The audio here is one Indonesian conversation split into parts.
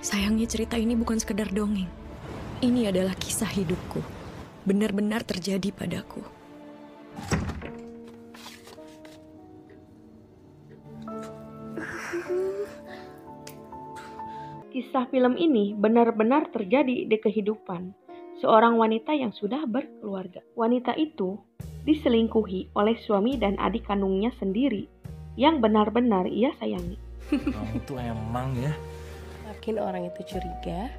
Sayangnya cerita ini bukan sekedar dongeng. Ini adalah kisah hidupku. Benar-benar terjadi padaku. Kisah film ini benar-benar terjadi di kehidupan seorang wanita yang sudah berkeluarga. Wanita itu diselingkuhi oleh suami dan adik kandungnya sendiri yang benar-benar ia sayangi. Kamu tuh emang ya. Makin orang itu curiga,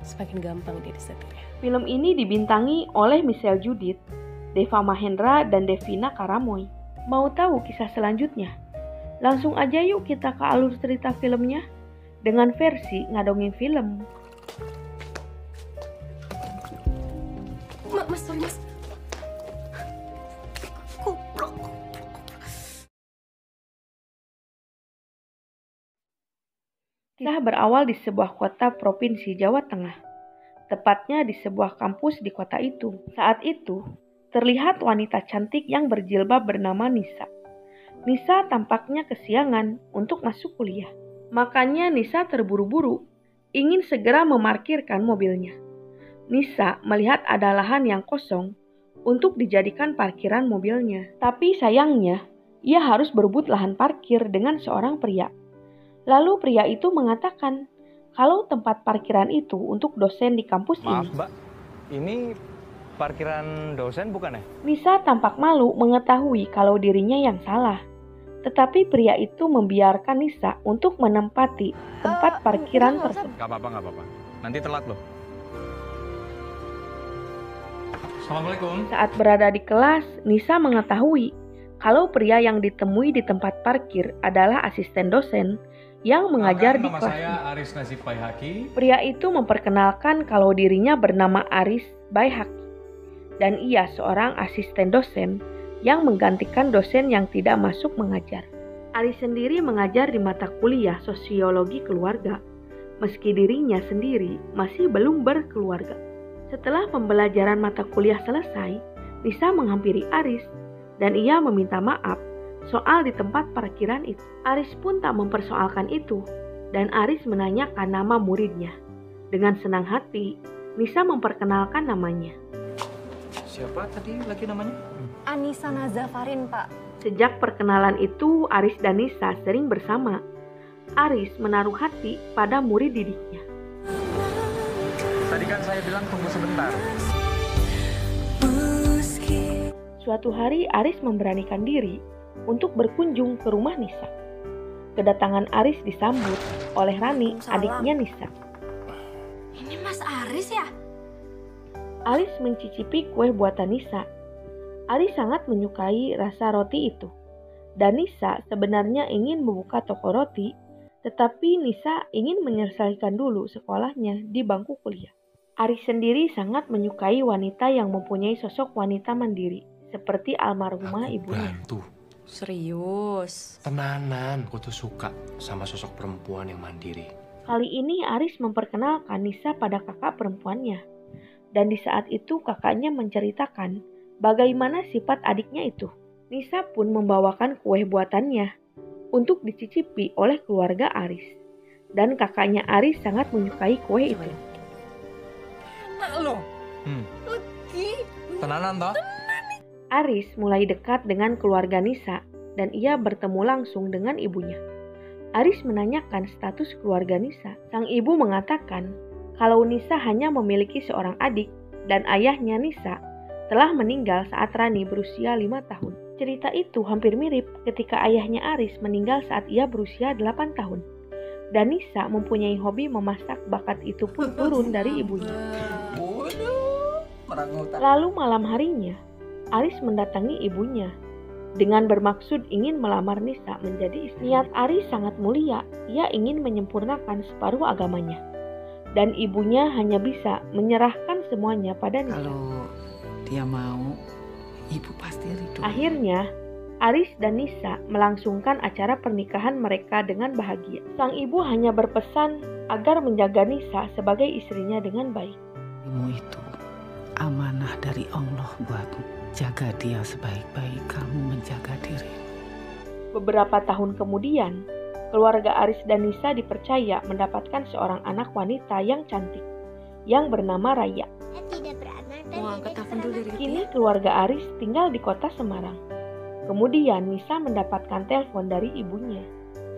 semakin gampang dia disetirnya. Film ini dibintangi oleh Michelle Judith, Deva Mahendra, dan Devina Karamoy. Mau tahu kisah selanjutnya? Langsung aja yuk kita ke alur cerita filmnya dengan versi ngadongin film. Mas, sorry mas. Goblok. Kisah berawal di sebuah kota provinsi Jawa Tengah, tepatnya di sebuah kampus di kota itu. Saat itu, terlihat wanita cantik yang berjilbab bernama Nisa. Nisa tampaknya kesiangan untuk masuk kuliah. Makanya Nisa terburu-buru, ingin segera memarkirkan mobilnya. Nisa melihat ada lahan yang kosong untuk dijadikan parkiran mobilnya. Tapi sayangnya, ia harus berebut lahan parkir dengan seorang pria. Lalu pria itu mengatakan kalau tempat parkiran itu untuk dosen di kampus ini. Maaf mbak, ini parkiran dosen bukan ya? Nisa tampak malu mengetahui kalau dirinya yang salah. Tetapi pria itu membiarkan Nisa untuk menempati tempat parkiran tersebut. Gak apa-apa. Nanti telat loh. Assalamualaikum. Saat berada di kelas, Nisa mengetahui kalau pria yang ditemui di tempat parkir adalah asisten dosen yang mengajar di nama kelas. Saya Aris Nasib Baihaqi. Pria itu memperkenalkan kalau dirinya bernama Aris Baihaqi dan ia seorang asisten dosen yang menggantikan dosen yang tidak masuk mengajar. Aris sendiri mengajar di mata kuliah sosiologi keluarga, meski dirinya sendiri masih belum berkeluarga. Setelah pembelajaran mata kuliah selesai, Nisa menghampiri Aris dan ia meminta maaf soal di tempat parkiran itu. Aris pun tak mempersoalkan itu dan Aris menanyakan nama muridnya. Dengan senang hati, Nisa memperkenalkan namanya. Siapa tadi lagi namanya? Anissa Nazafarin, Pak. Sejak perkenalan itu, Aris dan Nisa sering bersama. Aris menaruh hati pada murid didiknya. Tadi kan saya bilang tunggu sebentar. Suatu hari Aris memberanikan diri untuk berkunjung ke rumah Nisa. Kedatangan Aris disambut oleh Rani, adiknya Nisa. Ini Mas Aris ya? Aris mencicipi kue buatan Nisa. Aris sangat menyukai rasa roti itu. Dan Nisa sebenarnya ingin membuka toko roti, tetapi Nisa ingin menyelesaikan dulu sekolahnya di bangku kuliah. Aris sendiri sangat menyukai wanita yang mempunyai sosok wanita mandiri, seperti almarhumah ibunya. Bantu. Serius? Tenanan, aku tuh suka sama sosok perempuan yang mandiri. Kali ini Aris memperkenalkan Nisa pada kakak perempuannya. Dan di saat itu kakaknya menceritakan bagaimana sifat adiknya itu. Nisa pun membawakan kue buatannya untuk dicicipi oleh keluarga Aris. Dan kakaknya Aris sangat menyukai kue itu. Enak loh. Legi. Tenanan toh? Aris mulai dekat dengan keluarga Nisa dan ia bertemu langsung dengan ibunya. Aris menanyakan status keluarga Nisa. Sang ibu mengatakan kalau Nisa hanya memiliki seorang adik dan ayahnya Nisa telah meninggal saat Rani berusia 5 tahun. Cerita itu hampir mirip ketika ayahnya Aris meninggal saat ia berusia 8 tahun. Dan Nisa mempunyai hobi memasak, bakat itu pun turun dari ibunya. Lalu malam harinya, Aris mendatangi ibunya dengan bermaksud ingin melamar Nisa menjadi istri. Niat Aris sangat mulia, ia ingin menyempurnakan separuh agamanya. Dan ibunya hanya bisa menyerahkan semuanya pada Nisa. Kalau dia mau, ibu pasti ridho. Akhirnya, Aris dan Nisa melangsungkan acara pernikahan mereka dengan bahagia. Sang ibu hanya berpesan agar menjaga Nisa sebagai istrinya dengan baik. Ilmu itu amanah dari Allah buatmu. Jaga dia sebaik-baik kamu menjaga diri. Beberapa tahun kemudian, Keluarga Aris dan Nisa dipercaya mendapatkan seorang anak wanita yang cantik, yang bernama Raya. Mau angkat telepon dulu dari Kini keluarga Aris tinggal di kota Semarang. Kemudian Nisa mendapatkan telepon dari ibunya.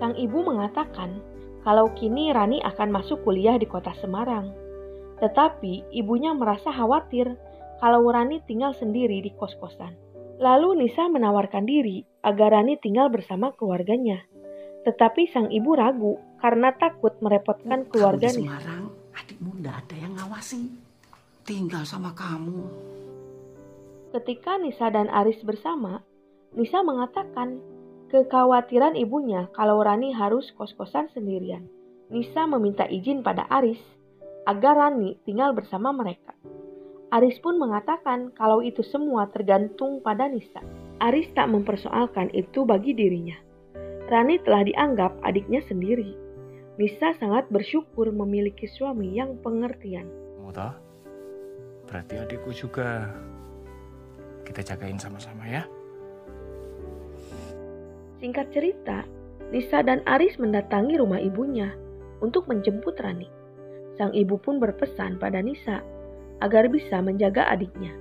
Sang ibu mengatakan kalau kini Rani akan masuk kuliah di kota Semarang. Tetapi ibunya merasa khawatir kalau Rani tinggal sendiri di kos-kosan. Lalu Nisa menawarkan diri agar Rani tinggal bersama keluarganya. Tetapi sang ibu ragu karena takut merepotkan keluarga Kamu di Nisa. Semarang, adikmu ndak ada yang ngawasi. Tinggal sama kamu. Ketika Nisa dan Aris bersama, Nisa mengatakan kekhawatiran ibunya kalau Rani harus kos-kosan sendirian. Nisa meminta izin pada Aris agar Rani tinggal bersama mereka. Aris pun mengatakan kalau itu semua tergantung pada Nisa. Aris tak mempersoalkan itu bagi dirinya. Rani telah dianggap adiknya sendiri. Nisa sangat bersyukur memiliki suami yang pengertian. Kamu tahu? Berarti adikku juga. Kita jagain sama-sama ya. Singkat cerita, Nisa dan Aris mendatangi rumah ibunya untuk menjemput Rani. Sang ibu pun berpesan pada Nisa agar bisa menjaga adiknya,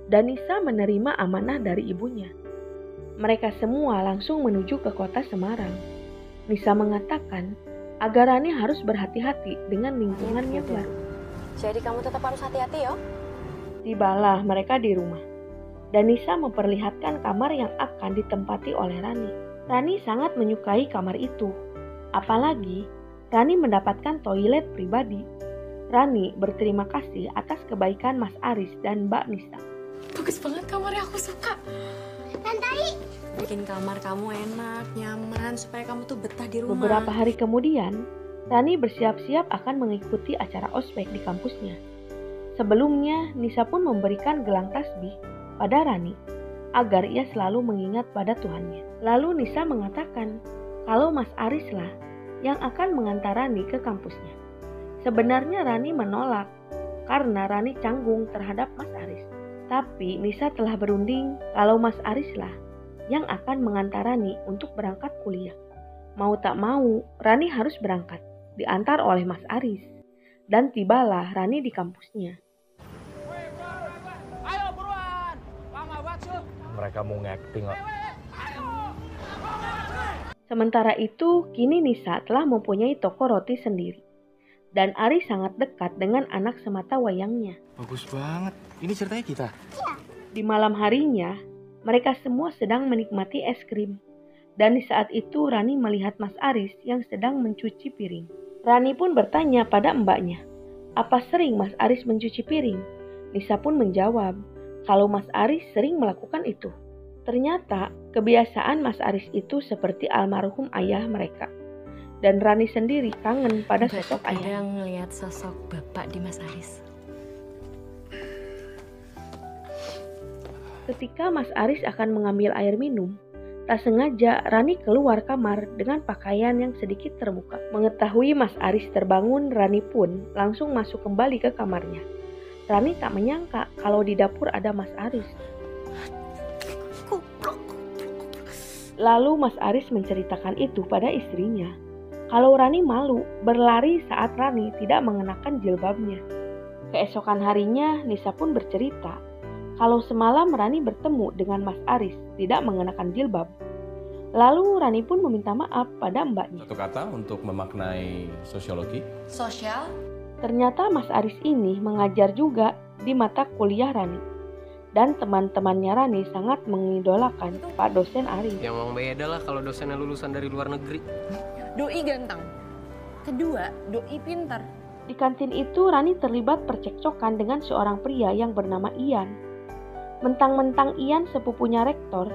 dan Nisa menerima amanah dari ibunya. Mereka semua langsung menuju ke kota Semarang. Nisa mengatakan agar Rani harus berhati-hati dengan lingkungannya baru. Jadi kamu tetap harus hati-hati ya. Tibalah mereka di rumah, dan Nisa memperlihatkan kamar yang akan ditempati oleh Rani. Rani sangat menyukai kamar itu, apalagi Rani mendapatkan toilet pribadi. Rani berterima kasih atas kebaikan Mas Aris dan Mbak Nisa. Bagus banget kamarnya, aku suka. bikin kamar kamu enak, nyaman, supaya kamu tuh betah di rumah. Beberapa hari kemudian, Rani bersiap-siap akan mengikuti acara ospek di kampusnya. Sebelumnya, Nisa pun memberikan gelang tasbih pada Rani agar ia selalu mengingat pada Tuhannya. Lalu Nisa mengatakan kalau Mas Aris lah yang akan mengantar Rani ke kampusnya. Sebenarnya Rani menolak karena Rani canggung terhadap Mas Aris. Tapi Nisa telah berunding kalau Mas Aris lah yang akan mengantar Rani untuk berangkat kuliah. Mau tak mau, Rani harus berangkat, diantar oleh Mas Aris. Dan tibalah Rani di kampusnya. Mereka mau ngacting kok. Sementara itu, kini Nisa telah mempunyai toko roti sendiri. Dan Aris sangat dekat dengan anak semata wayangnya. Bagus banget. Ini ceritanya kita. Di malam harinya, mereka semua sedang menikmati es krim. Dan di saat itu Rani melihat Mas Aris yang sedang mencuci piring. Rani pun bertanya pada mbaknya, apa sering Mas Aris mencuci piring? Nisa pun menjawab, kalau Mas Aris sering melakukan itu. Ternyata kebiasaan Mas Aris itu seperti almarhum ayah mereka. Dan Rani sendiri kangen pada sosok ayah. Kadang ngelihat sosok bapak di Mas Aris. Ketika Mas Aris akan mengambil air minum, tak sengaja Rani keluar kamar dengan pakaian yang sedikit terbuka. Mengetahui Mas Aris terbangun, Rani pun langsung masuk kembali ke kamarnya. Rani tak menyangka kalau di dapur ada Mas Aris. Lalu Mas Aris menceritakan itu pada istrinya. Kalau Rani malu, berlari saat Rani tidak mengenakan jilbabnya. Keesokan harinya, Nisa pun bercerita kalau semalam Rani bertemu dengan Mas Aris tidak mengenakan jilbab. Lalu Rani pun meminta maaf pada mbaknya. Satu kata untuk memaknai sosiologi. Sosial? Ternyata Mas Aris ini mengajar juga di mata kuliah Rani. Dan teman-temannya Rani sangat mengidolakan Pak dosen Aris. Yang memang beda lah kalau dosennya lulusan dari luar negeri. Doi ganteng. Kedua, Doi pintar. Di kantin itu Rani terlibat percekcokan dengan seorang pria yang bernama Ian. Mentang-mentang Ian sepupunya rektor,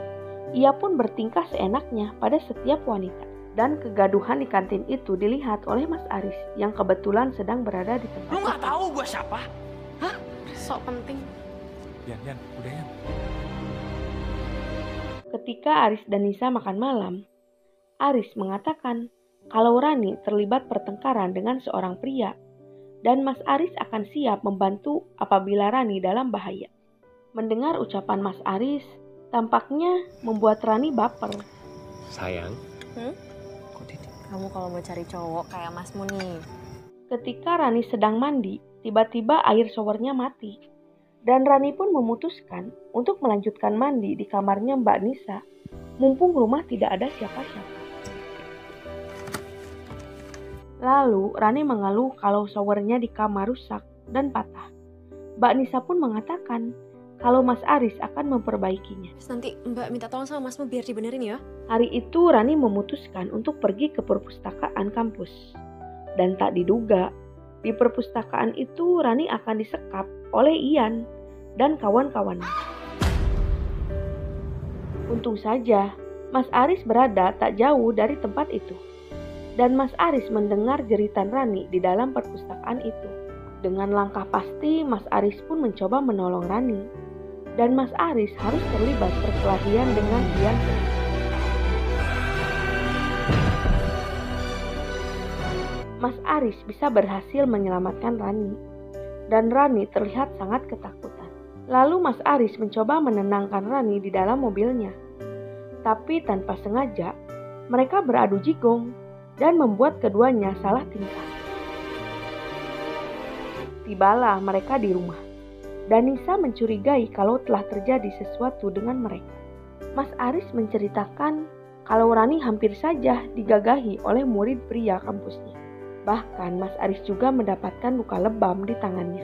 ia pun bertingkah seenaknya pada setiap wanita. Dan kegaduhan di kantin itu dilihat oleh Mas Aris yang kebetulan sedang berada di tempat. Lu nggak tahu gua siapa? Sok penting. Yan, udah Yan. Ketika Aris dan Nisa makan malam, Aris mengatakan kalau Rani terlibat pertengkaran dengan seorang pria dan Mas Aris akan siap membantu apabila Rani dalam bahaya. Mendengar ucapan Mas Aris, tampaknya membuat Rani baper. Sayang. Hmm? Kok ditinggal? Kamu kalau mau cari cowok kayak Masmu nih. Ketika Rani sedang mandi, tiba-tiba air showernya mati. Dan Rani pun memutuskan untuk melanjutkan mandi di kamarnya Mbak Nisa, mumpung rumah tidak ada siapa-siapa. Lalu Rani mengeluh kalau showernya di kamar rusak dan patah. Mbak Nisa pun mengatakan kalau Mas Aris akan memperbaikinya. Terus nanti Mbak minta tolong sama Masmu biar dibenerin ya. Hari itu Rani memutuskan untuk pergi ke perpustakaan kampus. Dan tak diduga, di perpustakaan itu Rani akan disekap oleh Ian dan kawan-kawannya. Untung saja, Mas Aris berada tak jauh dari tempat itu. Dan Mas Aris mendengar jeritan Rani di dalam perpustakaan itu. Dengan langkah pasti, Mas Aris pun mencoba menolong Rani. Dan Mas Aris harus terlibat perkelahian dengan Ian. Mas Aris bisa berhasil menyelamatkan Rani. Dan Rani terlihat sangat ketakutan. Lalu Mas Aris mencoba menenangkan Rani di dalam mobilnya. Tapi tanpa sengaja, mereka beradu jigong dan membuat keduanya salah tingkah. Tibalah mereka di rumah. Dan Nisa mencurigai kalau telah terjadi sesuatu dengan mereka. Mas Aris menceritakan kalau Rani hampir saja digagahi oleh murid pria kampusnya. Bahkan Mas Aris juga mendapatkan luka lebam di tangannya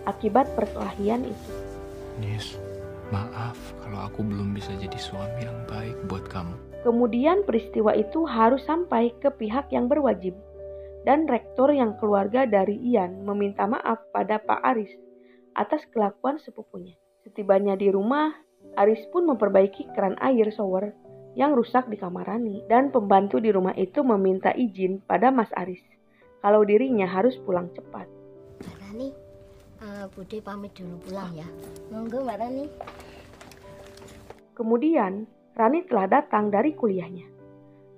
akibat perkelahian itu. Nis, maaf kalau aku belum bisa jadi suami yang baik buat kamu. Kemudian peristiwa itu harus sampai ke pihak yang berwajib. Dan rektor yang keluarga dari Ian meminta maaf pada Pak Aris atas kelakuan sepupunya. Setibanya di rumah, Aris pun memperbaiki keran air shower yang rusak di kamar Rani. Dan pembantu di rumah itu meminta izin pada Mas Aris kalau dirinya harus pulang cepat. Mbak Rani, Bude pamit dulu pulang ya. Monggo Mbak Rani. Kemudian Rani telah datang dari kuliahnya.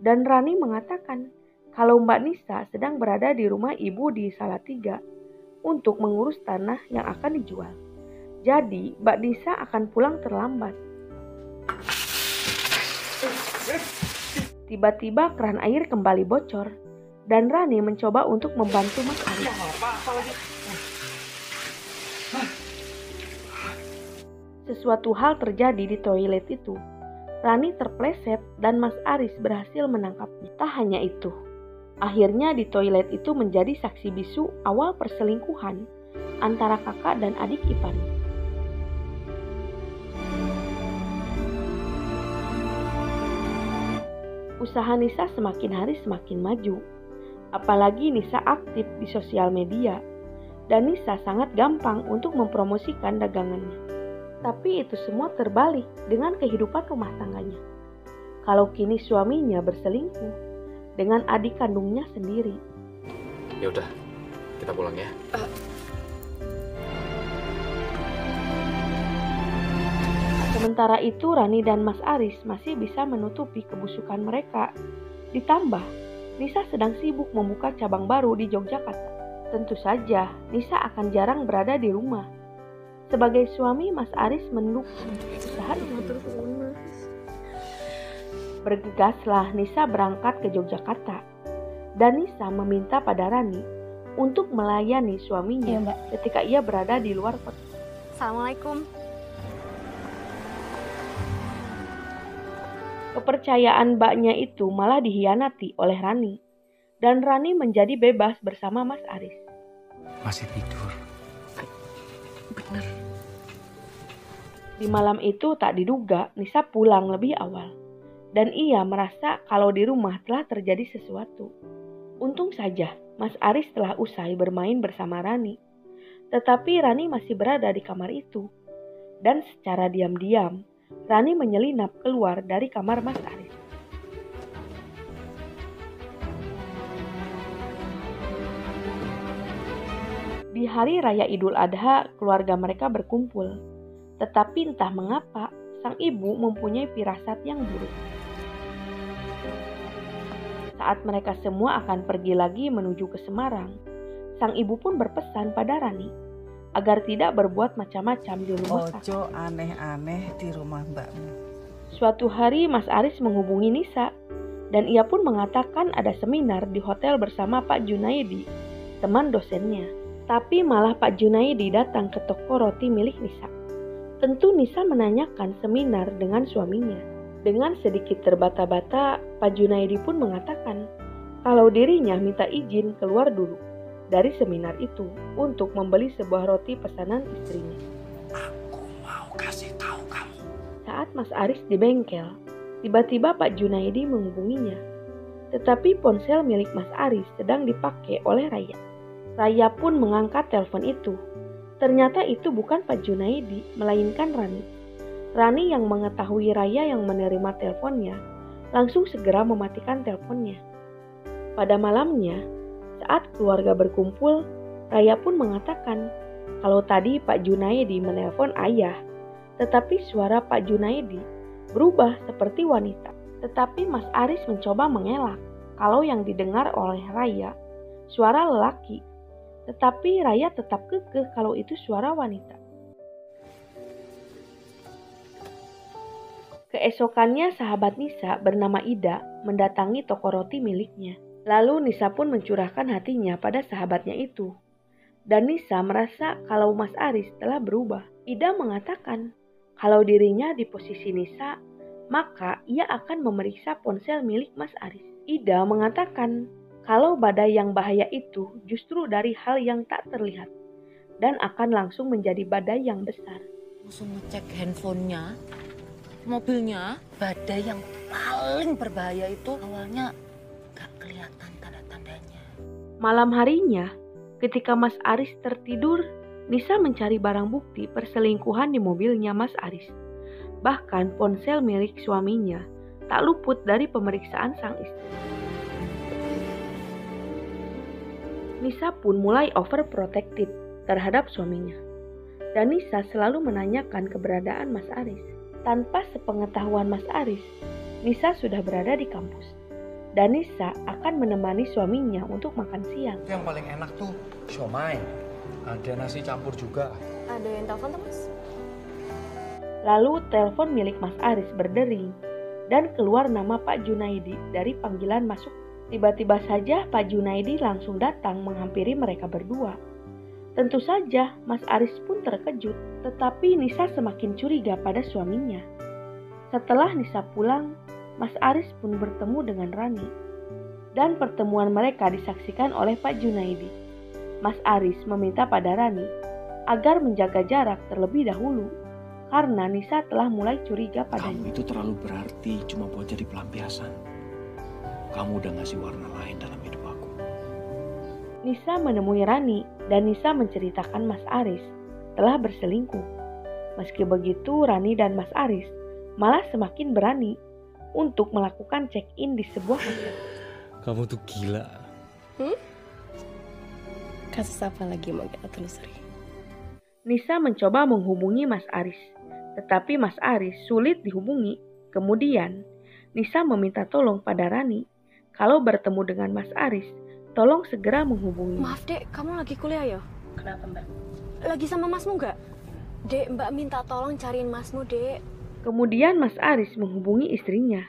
Dan Rani mengatakan kalau Mbak Nisa sedang berada di rumah ibu di Salatiga untuk mengurus tanah yang akan dijual. Jadi Mbak Nisa akan pulang terlambat. Tiba-tiba keran air kembali bocor dan Rani mencoba untuk membantu Mas Aris. Sesuatu hal terjadi di toilet itu. Rani terpleset dan Mas Aris berhasil menangkapnya. Tak hanya itu, akhirnya di toilet itu menjadi saksi bisu awal perselingkuhan antara kakak dan adik iparnya. Usaha Nisa semakin hari semakin maju. Apalagi Nisa aktif di sosial media. Dan Nisa sangat gampang untuk mempromosikan dagangannya. Tapi itu semua terbalik dengan kehidupan rumah tangganya. Kalau kini suaminya berselingkuh dengan adik kandungnya sendiri. Ya udah, kita pulang ya. Sementara itu Rani dan Mas Aris masih bisa menutupi kebusukan mereka. Ditambah, Nisa sedang sibuk membuka cabang baru di Yogyakarta. Tentu saja, Nisa akan jarang berada di rumah. Sebagai suami, Mas Aris mendukung usaha itu. Bergegaslah Nisa berangkat ke Yogyakarta. Dan Nisa meminta pada Rani untuk melayani suaminya ketika ia berada di luar kota. Assalamualaikum. Kepercayaan mbaknya itu malah dihianati oleh Rani. Dan Rani menjadi bebas bersama Mas Aris. Masih tidur. Bener. Di malam itu tak diduga Nisa pulang lebih awal. Dan ia merasa kalau di rumah telah terjadi sesuatu. Untung saja Mas Aris telah usai bermain bersama Rani. Tetapi Rani masih berada di kamar itu. Dan secara diam-diam Rani menyelinap keluar dari kamar Mas Aris. Di hari raya Idul Adha, keluarga mereka berkumpul. Tetapi entah mengapa, sang ibu mempunyai firasat yang buruk. Saat mereka semua akan pergi lagi menuju ke Semarang, sang ibu pun berpesan pada Rani agar tidak berbuat macam-macam di rumah kakak. Ojo aneh-aneh di rumah mbakmu. Suatu hari Mas Aris menghubungi Nisa Dan ia pun mengatakan ada seminar di hotel bersama Pak Junaidi, teman dosennya. Tapi malah Pak Junaidi datang ke toko roti milik Nisa. Tentu Nisa menanyakan seminar dengan suaminya. Dengan sedikit terbata-bata, Pak Junaidi pun mengatakan kalau dirinya minta izin keluar dulu dari seminar itu untuk membeli sebuah roti pesanan istrinya. Aku mau kasih tahu kamu. Saat Mas Aris di bengkel, tiba-tiba Pak Junaidi menghubunginya. Tetapi ponsel milik Mas Aris sedang dipakai oleh Raya. Raya pun mengangkat telepon itu. Ternyata itu bukan Pak Junaidi, melainkan Rani. Rani yang mengetahui Raya yang menerima teleponnya, langsung segera mematikan teleponnya. Pada malamnya, saat keluarga berkumpul, Raya pun mengatakan kalau tadi Pak Junaidi menelpon ayah, tetapi suara Pak Junaidi berubah seperti wanita. Tetapi Mas Aris mencoba mengelak kalau yang didengar oleh Raya suara lelaki. Tetapi Raya tetap kekeh kalau itu suara wanita. Keesokannya sahabat Nisa bernama Ida mendatangi toko roti miliknya. Lalu Nisa pun mencurahkan hatinya pada sahabatnya itu. Dan Nisa merasa kalau Mas Aris telah berubah. Ida mengatakan kalau dirinya di posisi Nisa, maka ia akan memeriksa ponsel milik Mas Aris. Ida mengatakan kalau badai yang bahaya itu justru dari hal yang tak terlihat dan akan langsung menjadi badai yang besar. Langsung ngecek handphonenya, mobilnya, badai yang paling berbahaya itu awalnya gak kelihatan tanda-tandanya. Malam harinya, ketika Mas Aris tertidur, Nisa mencari barang bukti perselingkuhan di mobilnya Mas Aris. Bahkan ponsel milik suaminya tak luput dari pemeriksaan sang istri. Nisa pun mulai overprotective terhadap suaminya. Dan Nisa selalu menanyakan keberadaan Mas Aris. Tanpa sepengetahuan Mas Aris, Nisa sudah berada di kampus. Dan Nisa akan menemani suaminya untuk makan siang. Yang paling enak tuh siomay. Ada nasi campur juga. Ada yang telepon tuh, Mas? Lalu telepon milik Mas Aris berdering dan keluar nama Pak Junaidi dari panggilan masuk. Tiba-tiba saja Pak Junaidi langsung datang menghampiri mereka berdua. Tentu saja Mas Aris pun terkejut, tetapi Nisa semakin curiga pada suaminya. Setelah Nisa pulang, Mas Aris pun bertemu dengan Rani. Dan pertemuan mereka disaksikan oleh Pak Junaidi. Mas Aris meminta pada Rani agar menjaga jarak terlebih dahulu karena Nisa telah mulai curiga padanya. Kamu itu terlalu berarti cuma buat jadi pelampiasan. Kamu udah ngasih warna lain dalam hidup aku. Nisa menemui Rani dan Nisa menceritakan Mas Aris telah berselingkuh. Meski begitu, Rani dan Mas Aris malah semakin berani untuk melakukan check-in di sebuah hotel. Kamu tuh gila. Kasus apa lagi mau kita telusuri? Nisa mencoba menghubungi Mas Aris, tetapi Mas Aris sulit dihubungi. Kemudian, Nisa meminta tolong pada Rani. Kalau bertemu dengan Mas Aris, tolong segera menghubungi. Maaf dek, kamu lagi kuliah ya? Kenapa mbak? Lagi sama masmu gak? Dek, mbak minta tolong cariin masmu dek. Kemudian Mas Aris menghubungi istrinya.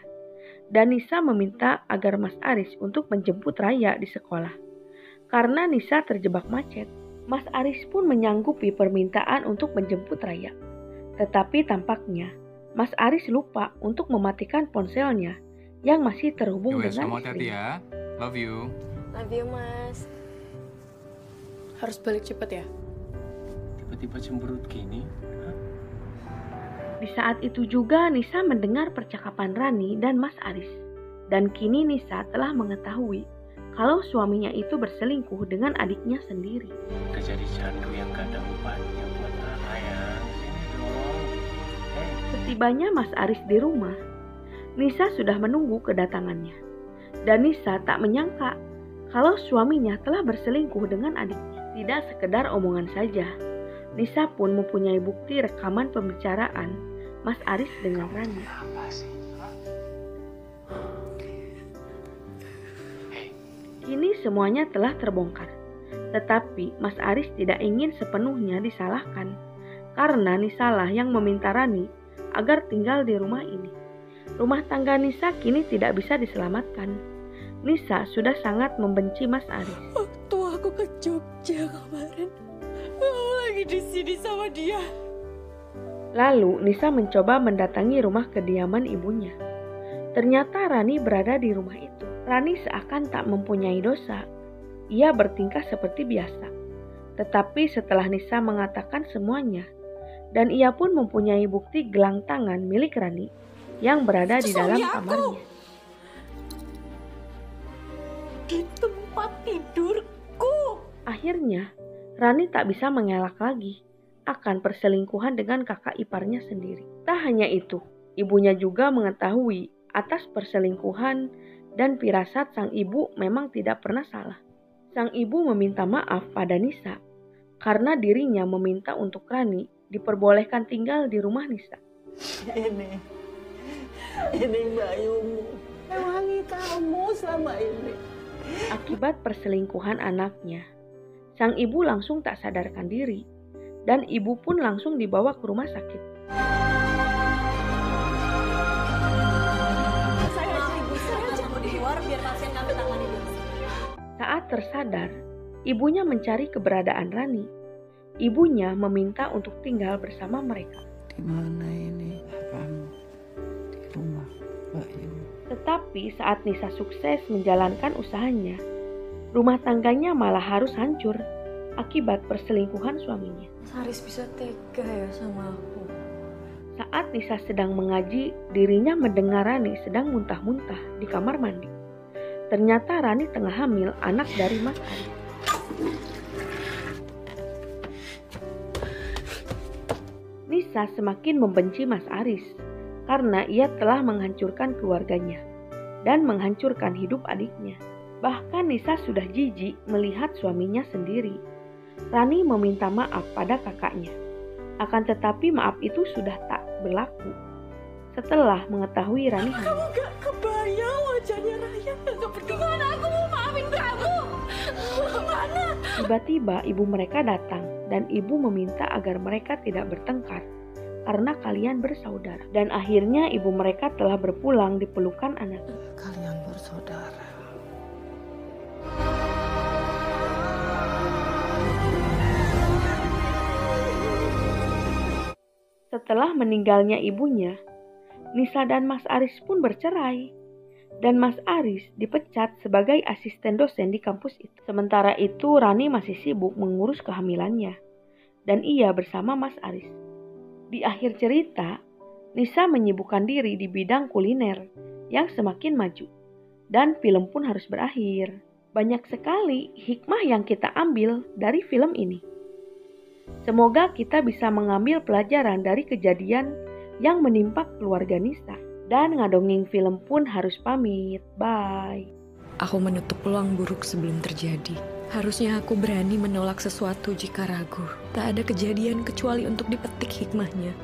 Dan Nisa meminta agar Mas Aris untuk menjemput Raya di sekolah. Karena Nisa terjebak macet, Mas Aris pun menyanggupi permintaan untuk menjemput Raya. Tetapi tampaknya Mas Aris lupa untuk mematikan ponselnya yang masih terhubung dengan kamu hati-hati ya. Love you. Love you, Mas. Harus balik cepet ya? Tiba-tiba cemberut gini. Di saat itu juga Nisa mendengar percakapan Rani dan Mas Aris. Dan kini Nisa telah mengetahui kalau suaminya itu berselingkuh dengan adiknya sendiri. Udah jadi candu yang gak ada upahnya buat Rara ya. Sini dong. Setibanya Mas Aris di rumah, Nisa sudah menunggu kedatangannya. Dan Nisa tak menyangka kalau suaminya telah berselingkuh dengan adiknya. Tidak sekedar omongan saja, Nisa pun mempunyai bukti rekaman pembicaraan Mas Aris dengan Rani. Kini semuanya telah terbongkar. Tetapi Mas Aris tidak ingin sepenuhnya disalahkan karena Nisalah yang meminta Rani agar tinggal di rumah ini. Rumah tangga Nisa kini tidak bisa diselamatkan. Nisa sudah sangat membenci Mas Aris. Waktu aku ke Jogja kemarin, aku lagi di sini sama dia. Lalu Nisa mencoba mendatangi rumah kediaman ibunya. Ternyata Rani berada di rumah itu. Rani seakan tak mempunyai dosa. Ia bertingkah seperti biasa. Tetapi setelah Nisa mengatakan semuanya, dan ia pun mempunyai bukti gelang tangan milik Rani yang berada di dalam kamarnya. Di tempat tidurku. Akhirnya, Rani tak bisa mengelak lagi akan perselingkuhan dengan kakak iparnya sendiri. Tak hanya itu, ibunya juga mengetahui atas perselingkuhan dan firasat sang ibu memang tidak pernah salah. Sang ibu meminta maaf pada Nisa karena dirinya meminta untuk Rani diperbolehkan tinggal di rumah Nisa. Ini bayumu, mewangi kamu selama ini. Akibat perselingkuhan anaknya, sang ibu langsung tak sadarkan diri dan ibu pun langsung dibawa ke rumah sakit. Saya mau di luar biar pasien kami tangani dulu. Saat tersadar, ibunya mencari keberadaan Rani. Ibunya meminta untuk tinggal bersama mereka. Di mana ini kamu? Di rumah Mbak Yu. Tetapi saat Nisa sukses menjalankan usahanya, rumah tangganya malah harus hancur akibat perselingkuhan suaminya. Aris bisa tega ya sama aku. Saat Nisa sedang mengaji, dirinya mendengar Rani sedang muntah-muntah di kamar mandi. Ternyata Rani tengah hamil anak dari Mas Aris. Nisa semakin membenci Mas Aris karena ia telah menghancurkan keluarganya dan menghancurkan hidup adiknya. Bahkan Nisa sudah jijik melihat suaminya sendiri. Rani meminta maaf pada kakaknya. Akan tetapi maaf itu sudah tak berlaku. Setelah mengetahui Rani hamil. Kamu gak kebayang wajahnya Raya yang gimana aku mau maafin kamu? Mana? Tiba-tiba ibu mereka datang dan ibu meminta agar mereka tidak bertengkar karena kalian bersaudara. Dan akhirnya ibu mereka telah berpulang di pelukan anaknya. Kalian bersaudara. Setelah meninggalnya ibunya, Nisa dan Mas Aris pun bercerai. Dan Mas Aris dipecat sebagai asisten dosen di kampus itu. Sementara itu Rani masih sibuk mengurus kehamilannya. Dan ia bersama Mas Aris. Di akhir cerita, Nisa menyibukkan diri di bidang kuliner yang semakin maju. Dan film pun harus berakhir. Banyak sekali hikmah yang kita ambil dari film ini. Semoga kita bisa mengambil pelajaran dari kejadian yang menimpa keluarga Nisa. Dan ngadongeng film pun harus pamit. Bye. Aku menutup peluang buruk sebelum terjadi. Harusnya aku berani menolak sesuatu jika ragu. Tak ada kejadian kecuali untuk dipetik hikmahnya.